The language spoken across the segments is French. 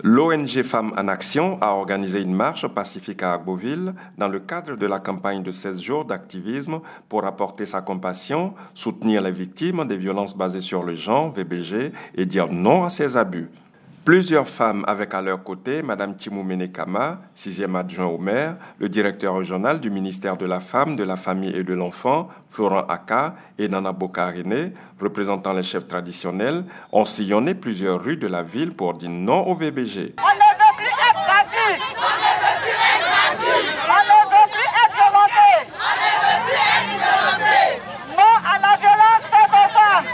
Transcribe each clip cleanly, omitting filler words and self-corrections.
L'ONG Femmes en Action a organisé une marche pacifique à Agboville dans le cadre de la campagne de 16 jours d'activisme pour apporter sa compassion, soutenir les victimes des violences basées sur le genre, VBG, et dire non à ces abus. Plusieurs femmes avec à leur côté Mme Tchimoumene Kama, 6e adjoint au maire, le directeur régional du ministère de la Femme, de la Famille et de l'Enfant, Florent Aka, et Nana Bokarine, représentant les chefs traditionnels, ont sillonné plusieurs rues de la ville pour dire non au VBG. On ne veut plus être gratuit. On ne veut plus être gratuit. On ne veut plus être violenté. On ne veut plus être violenté. Non à la violence faite aux femmes.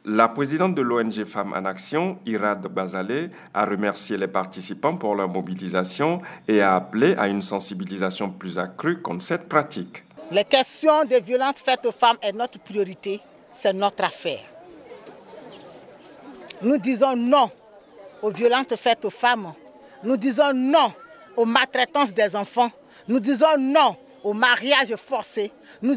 La présidente de l'ONG Femmes en Action, Irad Bazaleh, a remercié les participants pour leur mobilisation et a appelé à une sensibilisation plus accrue contre cette pratique. Les questions des violences faites aux femmes est notre priorité, c'est notre affaire. Nous disons non aux violences faites aux femmes. Nous disons non aux maltraitances des enfants. Nous disons non au mariage forcé. Nous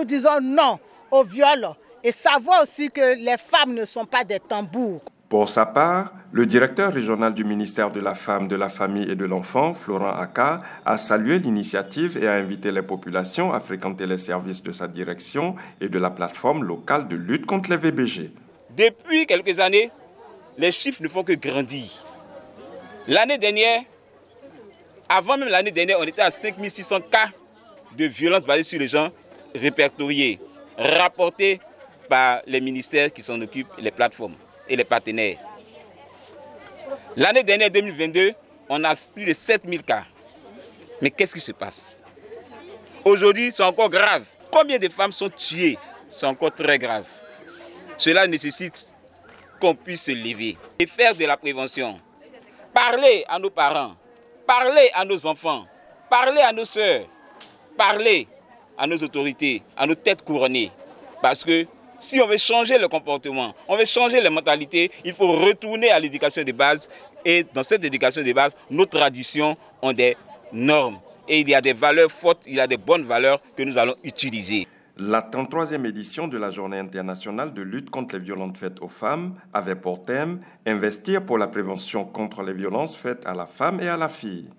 disons non au viol. Et savoir aussi que les femmes ne sont pas des tambours. Pour sa part, le directeur régional du ministère de la Femme, de la Famille et de l'Enfant, Florent Aka, a salué l'initiative et a invité les populations à fréquenter les services de sa direction et de la plateforme locale de lutte contre les VBG. Depuis quelques années, les chiffres ne font que grandir. L'année dernière, avant même l'année dernière, on était à 5600 cas de violences basées sur les gens répertoriés, rapportés par les ministères qui s'en occupent, les plateformes et les partenaires. L'année dernière, 2022, on a plus de 7000 cas. Mais qu'est-ce qui se passe? Aujourd'hui, c'est encore grave. Combien de femmes sont tuées? C'est encore très grave. Cela nécessite qu'on puisse se lever et faire de la prévention. Parler à nos parents, parler à nos enfants, parler à nos sœurs, parler à nos autorités, à nos têtes couronnées. Parce que si on veut changer le comportement, on veut changer les mentalités, il faut retourner à l'éducation de base. Et dans cette éducation de base, nos traditions ont des normes. Et il y a des valeurs fortes, il y a des bonnes valeurs que nous allons utiliser. La 33e édition de la Journée internationale de lutte contre les violences faites aux femmes avait pour thème « Investir pour la prévention contre les violences faites à la femme et à la fille ».